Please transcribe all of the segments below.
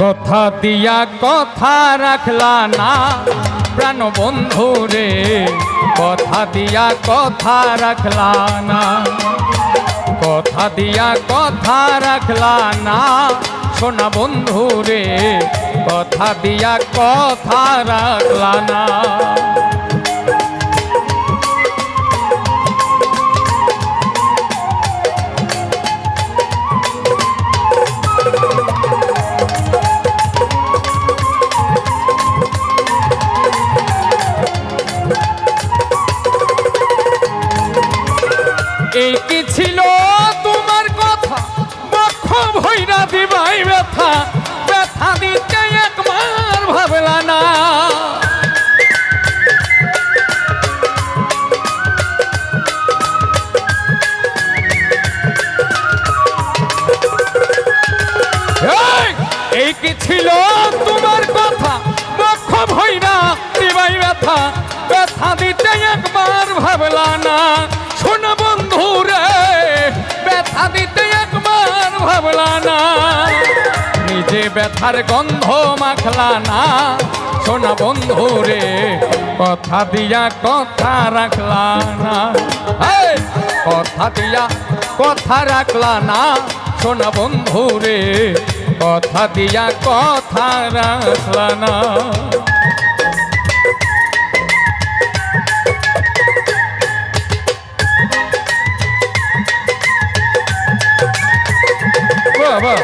কথা দিয়া কথা রাখলা না প্রাণ বন্ধু রে, কথা দিয়া কথা রাখলা না, কথা দিয়া কথা রাখলা না সোনা বন্ধু রে, কথা দিয়া কথা রাখলা না। এই কি ছিল তোমার কথা, বক্ষ ভৈরা দিবাই ব্যথা, ব্যথা দিতে একবার ভাবলা না। এই কি ছিল তোমার কথা, বক্ষ ভৈরা দিবাই ব্যথা, ব্যথা দিতে একবার ভাবলা না সোনা বন্ধু রে, ব্যথা দিতে একবার ভাবলা না। নিজে ব্যথার গন্ধ মাখলা না সোনা বন্ধু রে, কথা দিয়া কথা রাখলা না, কথা দিয়া কথা রাখলা না সোনা বন্ধু রে, কথা দিয়া কথা রাখলা না। বাবা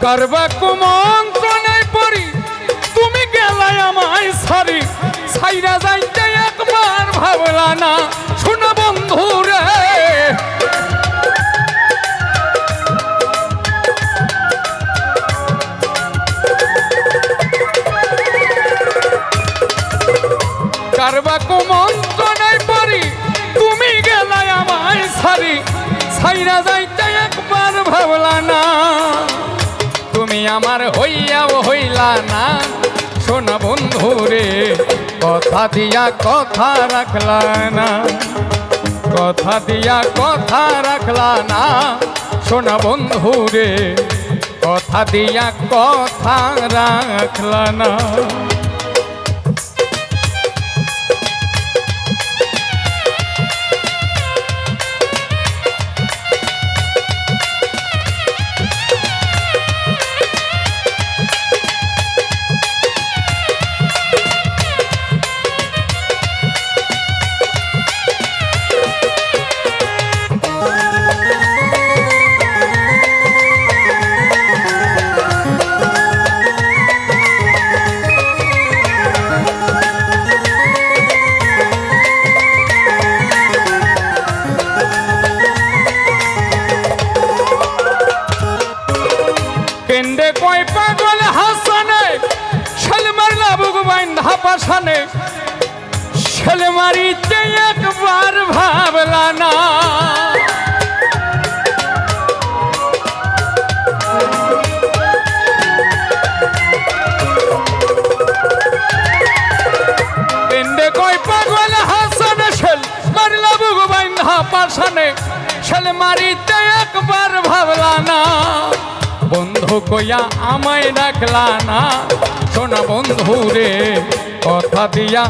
করবা কুমন্ত্রণায় পড়ি তুমি গেলাই আমায় সারি, সাইরা যাইতে একবার ভাবলা না শোনা বন্ধু রে। করবা কুমন্ত্রণায় পড়ি তুমি গেলাই আমায় সারি, সাইরা যাইতে একবার ভাবলা না। তুমি আমার হইয়াও হইলা না সোনা বন্ধু রে, কথা দিয়া কথা রাখলা না, কথা দিয়া কথা রাখলা না সোনা বন্ধু রে, কথা দিয়া কথা রাখলা না। কেন্দ্রে কয় পাগল হাসানে ছেলে মারলা বুক বাইন্ধা পাশানে, ছেলে মারিতে একবার ভাবলা না। কেন্দ্রে কয় পাগল হাসানে ছেলে মারলা বুক বাইন্ধা পাশানে, ছেলে মারিতে একবার ভাবলা না। বন্ধু কইয়া আমায় রাখলা না সোনা বন্ধু রে, কথা দিয়া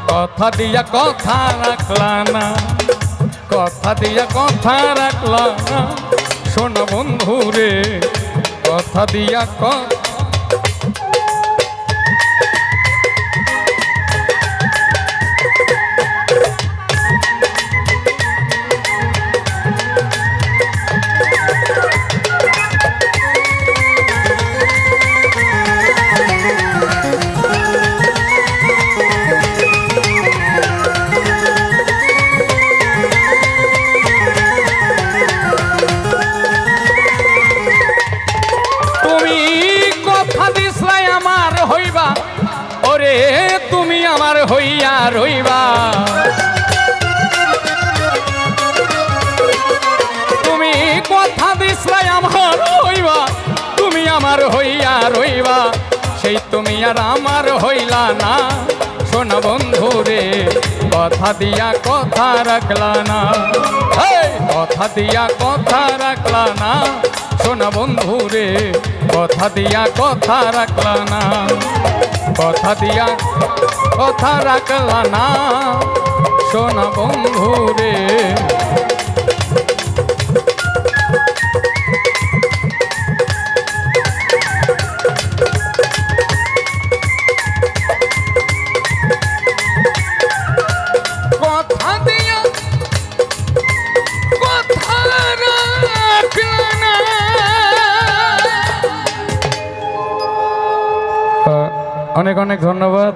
কথা দিয়া কথা রাখলা না, কথা দিয়া কথা রাখলা না সোনা বন্ধু রে, কথা দিয়া কথা। বিছলাই আমার হইবা, তুমি আমার হইয়া রইবা, সেই তুমি আর আমার হইলা না। শোনা বন্ধু রে কথা দিয়া কথা রাখলা না, কথা দিয়া কথা রাখলা না। শোনা বন্ধু রে কথা দিয়া কথা রাখলা না, কথা দিয়া কথা রাখলা না। শোনা বন্ধু রে অনেক অনেক ধন্যবাদ।